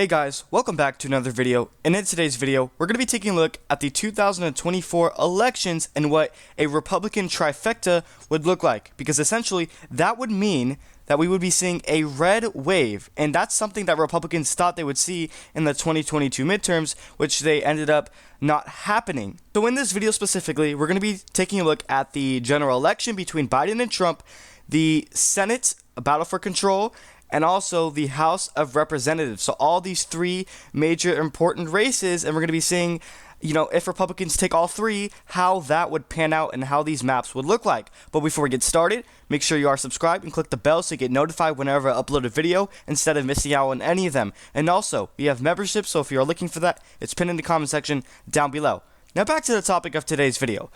Hey guys, welcome back to another video, and in today's video, we're going to be taking a look at the 2024 elections and what a Republican trifecta would look like, because essentially, that would mean that we would be seeing a red wave, and that's something that Republicans thought they would see in the 2022 midterms, which they ended up not happening. So in this video specifically, we're going to be taking a look at the general election between Biden and Trump, the Senate, a battle for control, and also the House of Representatives. So all these three major important races, and we're going to be seeing, if Republicans take all three, how that would pan out and how these maps would look like. But before we get started, make sure you are subscribed and click the bell so you get notified whenever I upload a video instead of missing out on any of them. And also, we have membership, so if you're looking for that, it's pinned in the comment section down below. Now back to the topic of today's video.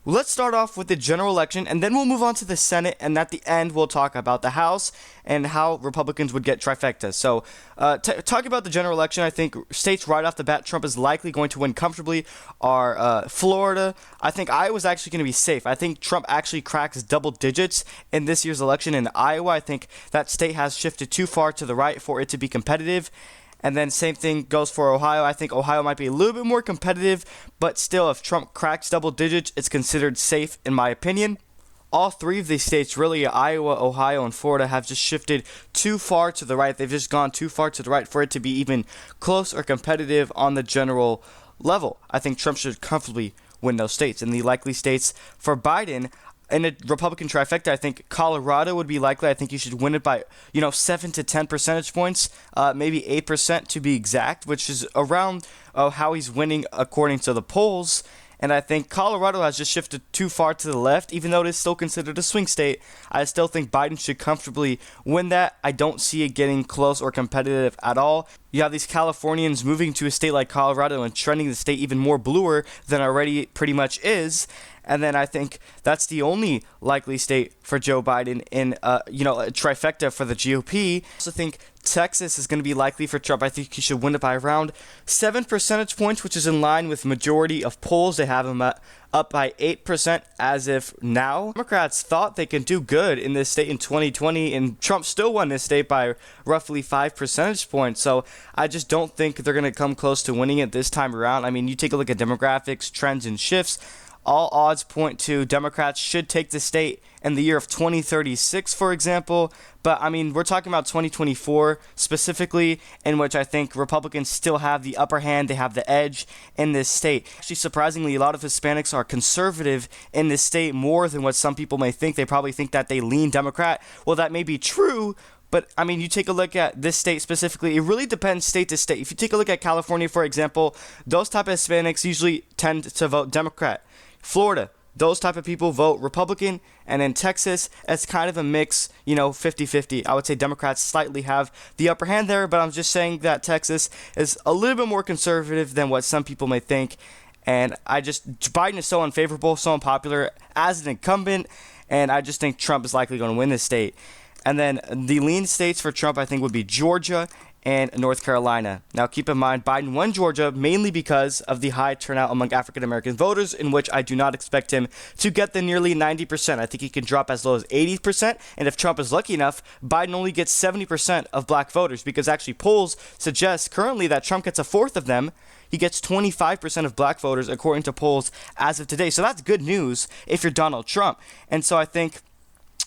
Let's start off with the general election, and then we'll move on to the Senate, and at the end, we'll talk about the House and how Republicans would get trifecta. So, talking about the general election, I think states right off the bat Trump is likely going to win comfortably are Florida. I think Iowa's actually going to be safe. I think Trump actually cracks double digits in this year's election in Iowa. I think that state has shifted too far to the right for it to be competitive. And then same thing goes for Ohio. I think Ohio might be a little bit more competitive, but still, if Trump cracks double digits, it's considered safe in my opinion. All three of these states, really, Iowa, Ohio, and Florida, have just shifted too far to the right. They've just gone too far to the right for it to be even close or competitive on the general level. I think Trump should comfortably win those states. And the likely states for Biden, in a Republican trifecta, I think Colorado would be likely. I think you should win it by, 7 to 10 percentage points, maybe 8% to be exact, which is around how he's winning according to the polls. And I think Colorado has just shifted too far to the left, even though it is still considered a swing state. I still think Biden should comfortably win that. I don't see it getting close or competitive at all. You have these Californians moving to a state like Colorado and trending the state even more bluer than already pretty much is. And then I think that's the only likely state for Joe Biden in, a trifecta for the GOP. I also think Texas is going to be likely for Trump. I think he should win it by around 7 percentage points, which is in line with majority of polls. They have him up by 8% as if now. Democrats thought they could do good in this state in 2020, and Trump still won this state by roughly 5 percentage points. So I just don't think they're going to come close to winning it this time around. I mean, you take a look at demographics, trends, and shifts. All odds point to Democrats should take the state in the year of 2036, for example. But, I mean, we're talking about 2024 specifically, in which I think Republicans still have the upper hand. They have the edge in this state. Actually, surprisingly, a lot of Hispanics are conservative in this state more than what some people may think. They probably think that they lean Democrat. Well, that may be true. But, I mean, you take a look at this state specifically, it really depends state to state. If you take a look at California, for example, those type of Hispanics usually tend to vote Democrat. Florida, those type of people vote Republican, and in Texas, it's kind of a mix, 50-50. I would say Democrats slightly have the upper hand there, but I'm just saying that Texas is a little bit more conservative than what some people may think, and Biden is so unfavorable, so unpopular as an incumbent, and I just think Trump is likely going to win this state. And then the lean states for Trump, I think, would be Georgia and North Carolina. Now, keep in mind, Biden won Georgia mainly because of the high turnout among African-American voters, in which I do not expect him to get the nearly 90%. I think he can drop as low as 80%, and if Trump is lucky enough, Biden only gets 70% of black voters, because actually polls suggest currently that Trump gets a fourth of them. He gets 25% of black voters according to polls as of today. So that's good news if you're Donald Trump. And so I think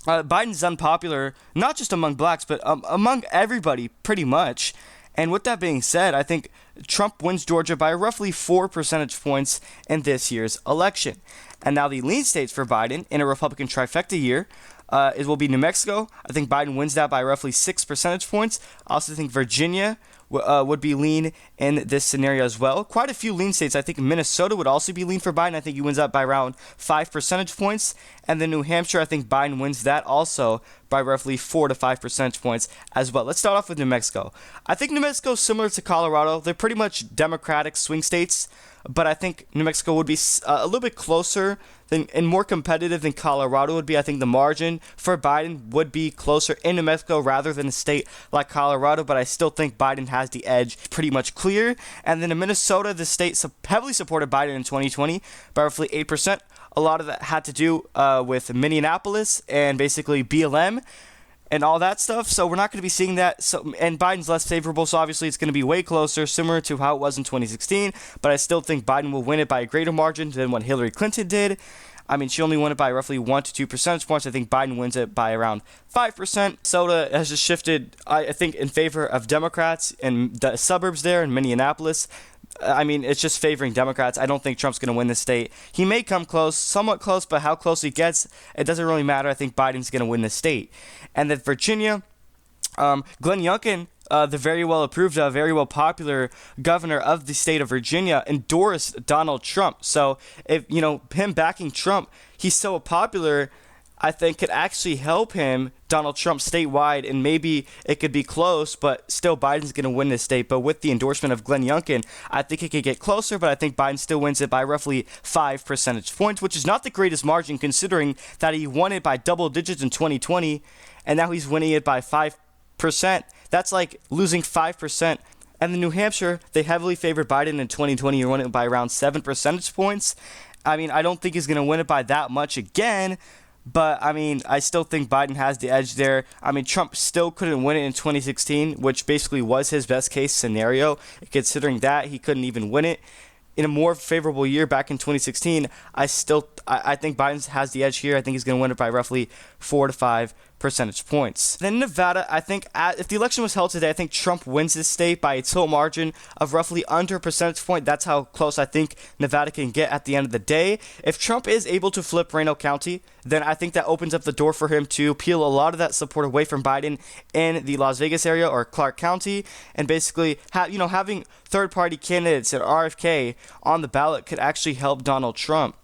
Biden's unpopular, not just among blacks, but among everybody, pretty much. And with that being said, I think Trump wins Georgia by roughly 4 percentage points in this year's election. And now the lean states for Biden in a Republican trifecta year will be New Mexico. I think Biden wins that by roughly 6 percentage points. I also think Virginia would be lean in this scenario as well. Quite a few lean states. I think Minnesota would also be lean for Biden. I think he wins that by around 5 percentage points. And then New Hampshire, I think Biden wins that also by roughly 4 to 5 percentage points as well. Let's start off with New Mexico. I think New Mexico is similar to Colorado. They're pretty much Democratic swing states, but I think New Mexico would be a little bit closer and more competitive than Colorado would be. I think the margin for Biden would be closer in New Mexico rather than a state like Colorado, but I still think Biden has the edge pretty much clear. And then in Minnesota, the state heavily supported Biden in 2020 by roughly 8%. A lot of that had to do with Minneapolis and basically BLM. and all that stuff. So we're not going to be seeing that. So, and Biden's less favorable, so obviously it's going to be way closer, similar to how it was in 2016. But I still think Biden will win it by a greater margin than what Hillary Clinton did. I mean, she only won it by roughly 1 to 2 percentage points. I think Biden wins it by around 5%. Soda has just shifted, I think, in favor of Democrats in the suburbs there in Minneapolis. I mean, it's just favoring Democrats. I don't think Trump's going to win the state. He may come close, somewhat close, but how close he gets, it doesn't really matter. I think Biden's going to win the state. And then Virginia, Glenn Youngkin, the very well approved, very well popular governor of the state of Virginia, endorsed Donald Trump. So if, him backing Trump, he's so popular, I think could actually help him, Donald Trump, statewide, and maybe it could be close, but still Biden's going to win this state. But with the endorsement of Glenn Youngkin, I think it could get closer, but I think Biden still wins it by roughly 5 percentage points, which is not the greatest margin considering that he won it by double digits in 2020, and now he's winning it by 5%. That's like losing 5%. And in New Hampshire, they heavily favored Biden in 2020. He won it by around 7 percentage points. I mean, I don't think he's going to win it by that much again. But, I mean, I still think Biden has the edge there. I mean, Trump still couldn't win it in 2016, which basically was his best case scenario. Considering that, he couldn't even win it. In a more favorable year back in 2016, I think Biden has the edge here. I think he's going to win it by roughly 4 to 5 percentage points. Then Nevada, I think if the election was held today, I think Trump wins this state by a total margin of roughly under a percentage point. That's how close I think Nevada can get at the end of the day. If Trump is able to flip Reno County, then I think that opens up the door for him to peel a lot of that support away from Biden in the Las Vegas area or Clark County, and basically having third-party candidates at RFK on the ballot could actually help Donald Trump,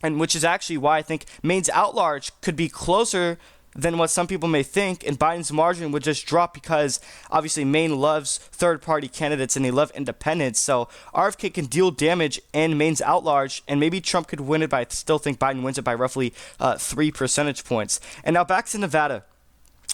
and which is actually why I think Maine's at-large could be closer than what some people may think, and Biden's margin would just drop because obviously Maine loves third-party candidates and they love independents. So RFK can deal damage in Maine's at-large, and maybe Trump could win it, but I still think Biden wins it by roughly 3 percentage points. And now back to Nevada.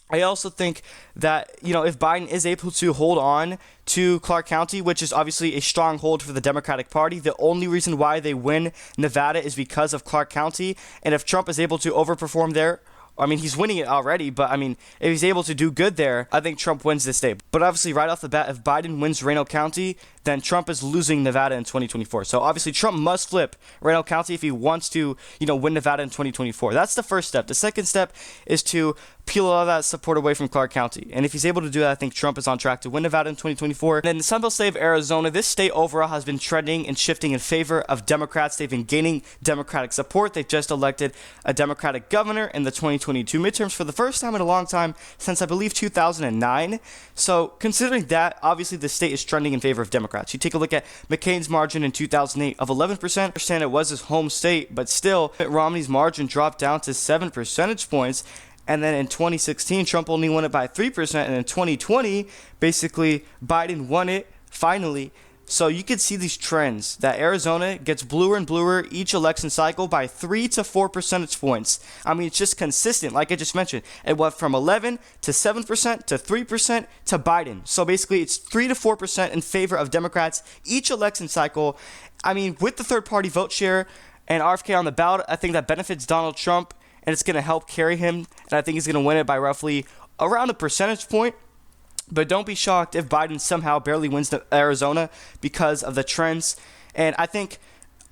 I also think that, if Biden is able to hold on to Clark County, which is obviously a stronghold for the Democratic Party, the only reason why they win Nevada is because of Clark County. And if Trump is able to overperform there, I mean, he's winning it already, but I mean, if he's able to do good there, I think Trump wins this state. But obviously, right off the bat, if Biden wins Reno County, then Trump is losing Nevada in 2024. So obviously, Trump must flip Reno County if he wants to, win Nevada in 2024. That's the first step. The second step is to peel all that support away from Clark County. And if he's able to do that, I think Trump is on track to win Nevada in 2024. And in the Sunbelt state of Arizona, this state overall has been trending and shifting in favor of Democrats. They've been gaining Democratic support. They've just elected a Democratic governor in the 2022 midterms for the first time in a long time since, I believe, 2009. So considering that, obviously the state is trending in favor of Democrats. You take a look at McCain's margin in 2008 of 11%. I understand it was his home state, but still, Mitt Romney's margin dropped down to 7 percentage points. And then in 2016, Trump only won it by 3%. And in 2020, basically, Biden won it finally. So you could see these trends that Arizona gets bluer and bluer each election cycle by 3 to 4 percentage points. I mean, it's just consistent. Like I just mentioned, it went from 11 to 7% to 3% to Biden. So basically, it's 3 to 4% in favor of Democrats each election cycle. I mean, with the third-party vote share and RFK on the ballot, I think that benefits Donald Trump, and it's going to help carry him. And I think he's going to win it by roughly around a percentage point. But don't be shocked if Biden somehow barely wins Arizona because of the trends. And I think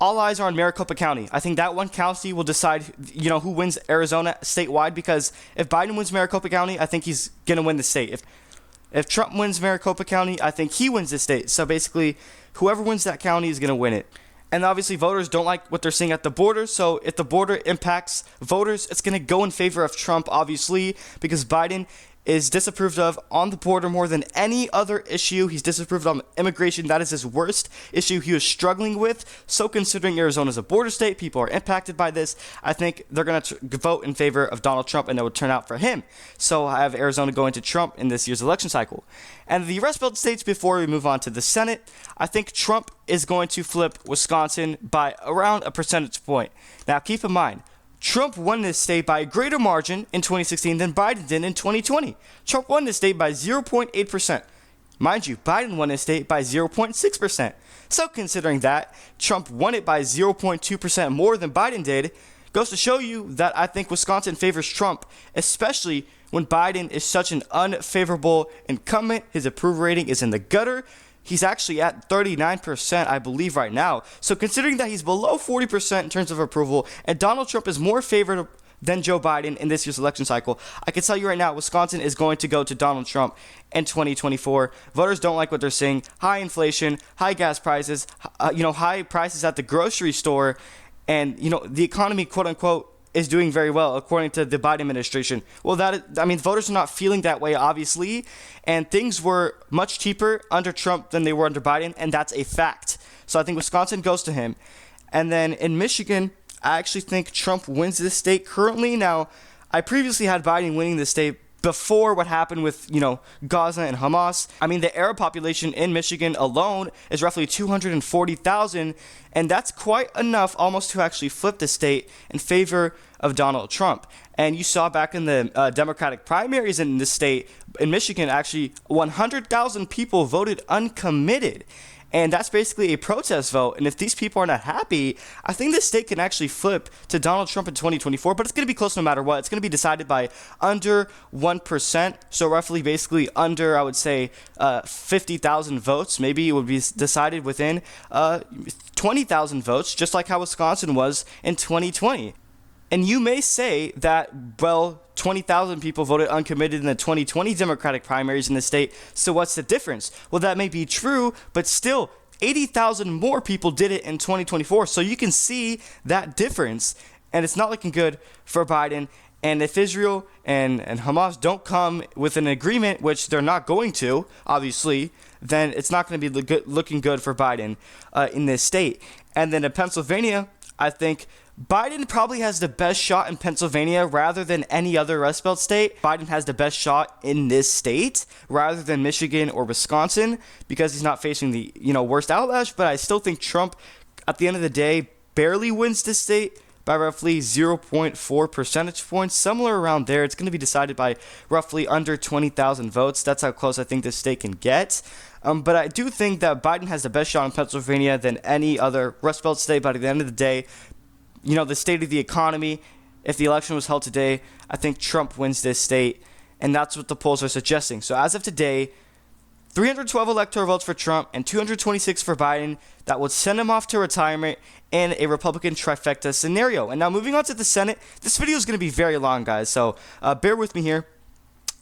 all eyes are on Maricopa County. I think that one county will decide, who wins Arizona statewide, because if Biden wins Maricopa County, I think he's going to win the state. If Trump wins Maricopa County, I think he wins the state. So basically, whoever wins that county is going to win it. And obviously, voters don't like what they're seeing at the border. So if the border impacts voters, it's going to go in favor of Trump, obviously, because Biden is disapproved of on the border more than any other issue. He's disapproved on immigration. That is his worst issue he was struggling with. So considering Arizona's a border state, people are impacted by this. I think they're going to vote in favor of Donald Trump, and that would turn out for him. So I have Arizona going to Trump in this year's election cycle. And the Rust Belt states, before we move on to the Senate, I think Trump is going to flip Wisconsin by around a percentage point. Now, keep in mind, Trump won this state by a greater margin in 2016 than Biden did in 2020. Trump won this state by 0.8%. Mind you, Biden won this state by 0.6%. So considering that, Trump won it by 0.2% more than Biden did, goes to show you that I think Wisconsin favors Trump, especially when Biden is such an unfavorable incumbent. His approval rating is in the gutter. He's actually at 39%, I believe, right now. So considering that he's below 40% in terms of approval, and Donald Trump is more favored than Joe Biden in this year's election cycle, I can tell you right now, Wisconsin is going to go to Donald Trump in 2024. Voters don't like what they're seeing. High inflation, high gas prices, high prices at the grocery store, and, the economy, quote unquote, is doing very well according to the Biden administration. Well, voters are not feeling that way, obviously, and things were much cheaper under Trump than they were under Biden, and that's a fact. So I think Wisconsin goes to him. And then in Michigan, I actually think Trump wins this state currently. Now, I previously had Biden winning the state before what happened with, Gaza and Hamas. I mean, the Arab population in Michigan alone is roughly 240,000, and that's quite enough almost to actually flip the state in favor of Donald Trump. And you saw back in the Democratic primaries in the state, in Michigan, actually 100,000 people voted uncommitted. And that's basically a protest vote. And if these people are not happy, I think this state can actually flip to Donald Trump in 2024. But it's going to be close no matter what. It's going to be decided by under 1%. So roughly, basically, under, I would say, 50,000 votes. Maybe it would be decided within 20,000 votes, just like how Wisconsin was in 2020. And you may say that, 20,000 people voted uncommitted in the 2020 Democratic primaries in the state, so what's the difference? Well, that may be true, but still, 80,000 more people did it in 2024, so you can see that difference, and it's not looking good for Biden. And if Israel and Hamas don't come with an agreement, which they're not going to, obviously, then it's not going to be looking good for Biden in this state. And then in Pennsylvania, I think Biden probably has the best shot in Pennsylvania rather than any other Rust Belt state. Biden has the best shot in this state rather than Michigan or Wisconsin because he's not facing the, worst outlash. But I still think Trump, at the end of the day, barely wins this state by roughly 0.4 percentage points, somewhere around there. It's going to be decided by roughly under 20,000 votes. That's how close I think this state can get. But I do think that Biden has the best shot in Pennsylvania than any other Rust Belt state. But at the end of the day, the state of the economy, if the election was held today, I think Trump wins this state, and that's what the polls are suggesting. So as of today, 312 electoral votes for Trump and 226 for Biden. That would send him off to retirement in a Republican trifecta scenario. And now moving on to the Senate, this video is going to be very long, guys, so bear with me here.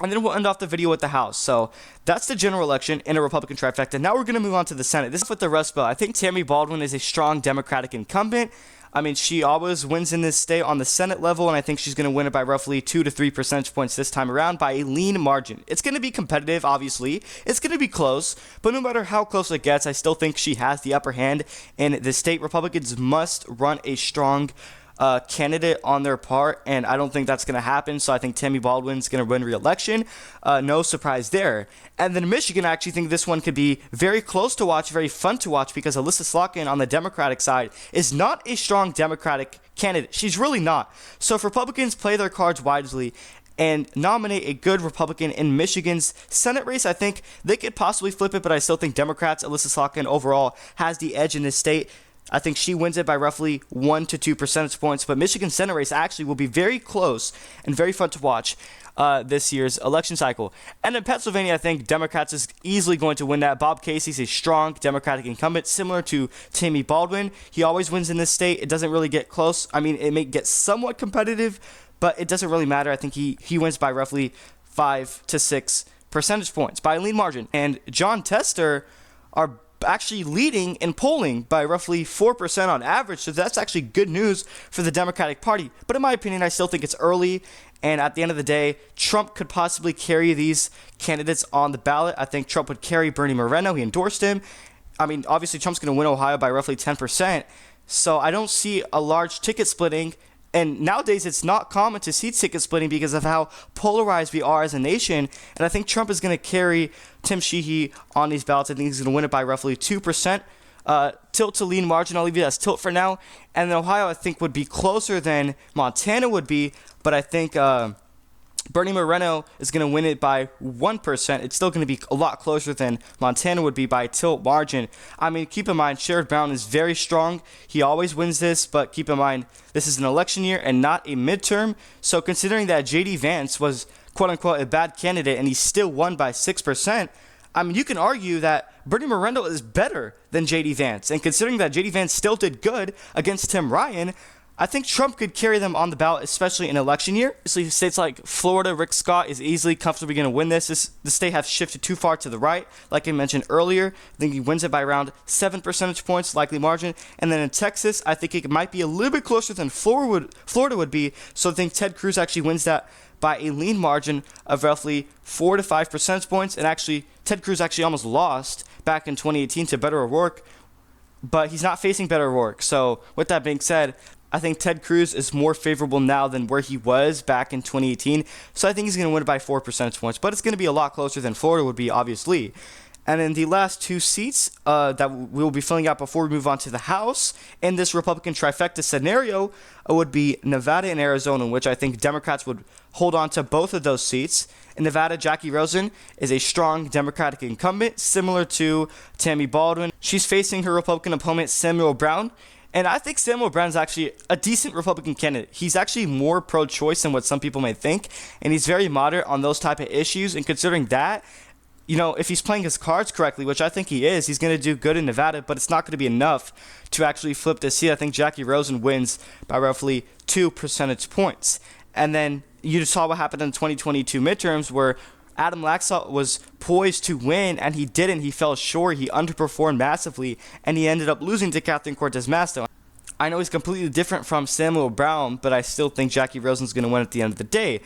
And then we'll end off the video with the House. So that's the general election in a Republican trifecta. Now we're going to move on to the Senate. This is with the Rust Belt. I think Tammy Baldwin is a strong Democratic incumbent. I mean, she always wins in this state on the Senate level, and I think she's going to win it by roughly 2 to 3 percentage points this time around by a lean margin. It's going to be competitive, obviously. It's going to be close, but no matter how close it gets, I still think she has the upper hand in the state. Republicans must run a strong candidate on their part, and I don't think that's going to happen, so I think Tammy Baldwin's going to win re-election. No surprise there. And then Michigan, I actually think this one could be very close to watch, very fun to watch, because Alyssa Slotkin on the Democratic side is not a strong Democratic candidate. She's really not. So if Republicans play their cards wisely and nominate a good Republican in Michigan's Senate race, I think they could possibly flip it, but I still think Democrats, Alyssa Slotkin overall, has the edge in this state. I think she wins it by roughly 1 to 2 percentage points, but Michigan's Senate race actually will be very close and very fun to watch this year's election cycle. And in Pennsylvania, I think Democrats is easily going to win that. Bob Casey's a strong Democratic incumbent, similar to Tammy Baldwin. He always wins in this state. It doesn't really get close. I mean, it may get somewhat competitive, but it doesn't really matter. I think he wins by roughly 5 to 6 percentage points by a lean margin. And John Tester are actually leading in polling by roughly 4% on average, so that's actually good news for the Democratic Party. But in my opinion, I still think it's early, and at the end of the day, Trump could possibly carry these candidates on the ballot. I think Trump would carry Bernie Moreno. He endorsed him. I mean, obviously, Trump's going to win Ohio by roughly 10%, so I don't see a large ticket splitting. And nowadays, it's not common to see ticket splitting because of how polarized we are as a nation. And I think Trump is going to carry Tim Sheehy on these ballots. I think he's going to win it by roughly 2%. Tilt to lean margin, I'll leave it as tilt for now. And then Ohio, I think, would be closer than Montana would be. But I think Bernie Moreno is going to win it by 1%. It's still going to be a lot closer than Montana would be by tilt margin. I mean, keep in mind, Sherrod Brown is very strong. He always wins this, but keep in mind, this is an election year and not a midterm. So considering that J.D. Vance was quote-unquote a bad candidate and he still won by 6%, I mean, you can argue that Bernie Moreno is better than J.D. Vance. And considering that J.D. Vance still did good against Tim Ryan, I think Trump could carry them on the ballot, especially in election year. Obviously, states like Florida, Rick Scott is easily, comfortably going to win this. The state has shifted too far to the right, like I mentioned earlier. I think he wins it by around 7 percentage points, likely margin. And then in Texas, I think it might be a little bit closer than Florida would be. So I think Ted Cruz actually wins that by a lean margin of roughly 4 to 5 percentage points. And actually, Ted Cruz actually almost lost back in 2018 to Beto O'Rourke, but he's not facing Beto O'Rourke. So with that being said, I think Ted Cruz is more favorable now than where he was back in 2018. So I think he's going to win it by 4 percentage points, but it's going to be a lot closer than Florida would be, obviously. And in the last two seats that we will be filling out before we move on to the House, in this Republican trifecta scenario, would be Nevada and Arizona, in which I think Democrats would hold on to both of those seats. In Nevada, Jackie Rosen is a strong Democratic incumbent, similar to Tammy Baldwin. She's facing her Republican opponent, Samuel Brown. And I think Samuel Brown is actually a decent Republican candidate. He's actually more pro-choice than what some people may think, and he's very moderate on those type of issues. And considering that, you know, if he's playing his cards correctly, which I think he is, he's going to do good in Nevada, but it's not going to be enough to actually flip the seat. I think Jackie Rosen wins by roughly 2 percentage points. And then you saw what happened in the 2022 midterms where Adam Laxalt was poised to win, and he didn't. He fell short. He underperformed massively, and he ended up losing to Catherine Cortez Masto. I know he's completely different from Samuel Brown, but I still think Jackie Rosen's going to win at the end of the day.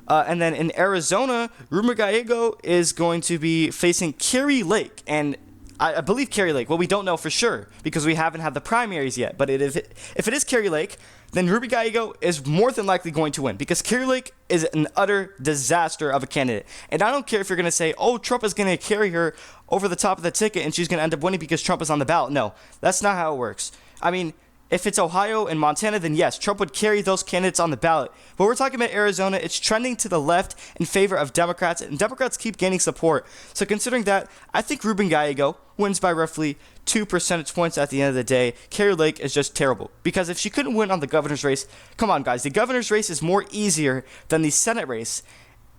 And then in Arizona, Ruben Gallego is going to be facing Kari Lake, and I believe Kari Lake. Well, we don't know for sure because we haven't had the primaries yet. But if it is Kari Lake, then Ruben Gallego is more than likely going to win because Kari Lake is an utter disaster of a candidate. And I don't care if you're going to say, oh, Trump is going to carry her over the top of the ticket and she's going to end up winning because Trump is on the ballot. No, that's not how it works. I mean, if it's Ohio and Montana, then yes, Trump would carry those candidates on the ballot. But we're talking about Arizona. It's trending to the left in favor of Democrats, and Democrats keep gaining support. So considering that, I think Ruben Gallego wins by roughly 2 percentage points at the end of the day. Kari Lake is just terrible. Because if she couldn't win on the governor's race, come on, guys. The governor's race is more easier than the Senate race.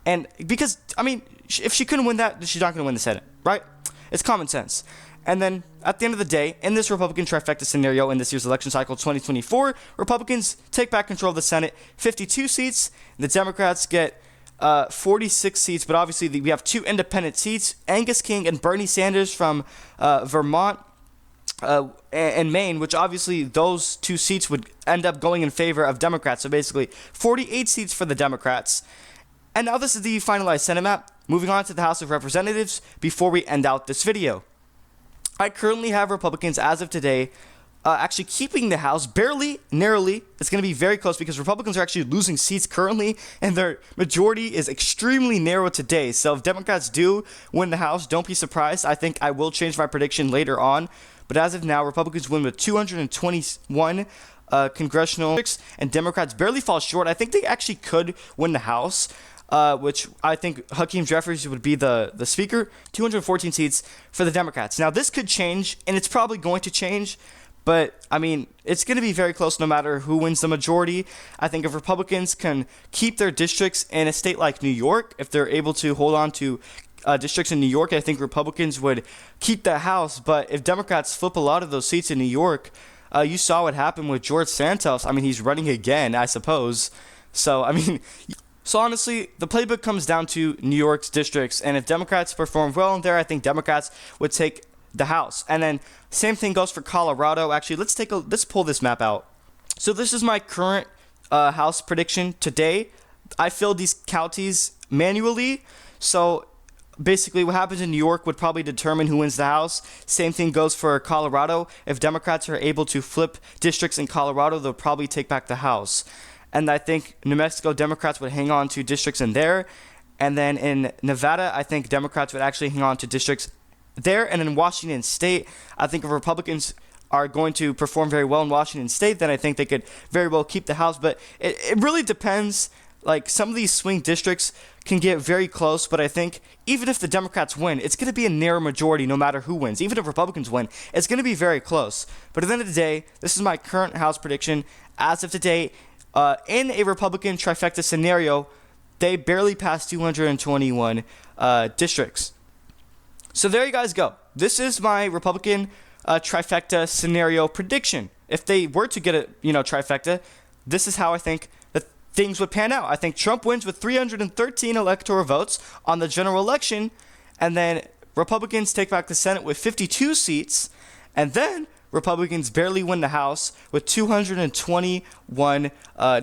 And because, I mean, if she couldn't win that, then she's not going to win the Senate, right? It's common sense. And then, at the end of the day, in this Republican trifecta scenario in this year's election cycle 2024, Republicans take back control of the Senate, 52 seats. The Democrats get 46 seats, but obviously we have 2 independent seats, Angus King and Bernie Sanders from Vermont and Maine, which obviously those 2 seats would end up going in favor of Democrats. So basically, 48 seats for the Democrats. And now this is the finalized Senate map. Moving on to the House of Representatives before we end out this video. I currently have Republicans, as of today, actually keeping the House barely, narrowly. It's going to be very close because Republicans are actually losing seats currently, and their majority is extremely narrow today. So if Democrats do win the House, don't be surprised. I think I will change my prediction later on. But as of now, Republicans win with 221 congressional districts, and Democrats barely fall short. I think they actually could win the House. Which I think Hakeem Jeffries would be the speaker, 214 seats for the Democrats. Now, this could change, and it's probably going to change, but, I mean, it's going to be very close no matter who wins the majority. I think if Republicans can keep their districts in a state like New York, if they're able to hold on to districts in New York, I think Republicans would keep the House. But if Democrats flip a lot of those seats in New York, you saw what happened with George Santos. I mean, he's running again, I suppose. So, I mean... So honestly, the playbook comes down to New York's districts, and if Democrats perform well in there, I think Democrats would take the House. And then same thing goes for Colorado. Actually, let's pull this map out. So this is my current House prediction today. I filled these counties manually, so basically what happens in New York would probably determine who wins the House. Same thing goes for Colorado. If Democrats are able to flip districts in Colorado, they'll probably take back the House. And I think New Mexico Democrats would hang on to districts in there. And then in Nevada, I think Democrats would actually hang on to districts there. And in Washington State, I think if Republicans are going to perform very well in Washington State, then I think they could very well keep the House. But it really depends. Like, some of these swing districts can get very close, but I think even if the Democrats win, it's going to be a narrow majority no matter who wins. Even if Republicans win, it's going to be very close. But at the end of the day, this is my current House prediction as of today. In a Republican trifecta scenario, they barely passed 221 districts. So there you guys go. This is my Republican trifecta scenario prediction. If they were to get a trifecta, this is how I think that things would pan out. I think Trump wins with 313 electoral votes on the general election, and then Republicans take back the Senate with 52 seats, and then Republicans barely win the House with 221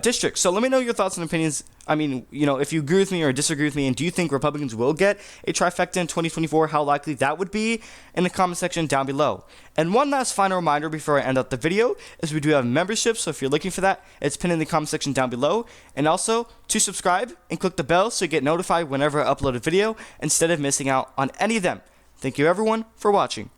districts. So let me know your thoughts and opinions. I mean, if you agree with me or disagree with me, and do you think Republicans will get a trifecta in 2024, how likely that would be, in the comment section down below. And one last final reminder before I end up the video is we do have membership, so if you're looking for that, it's pinned in the comment section down below. And also, to subscribe and click the bell so you get notified whenever I upload a video instead of missing out on any of them. Thank you everyone for watching.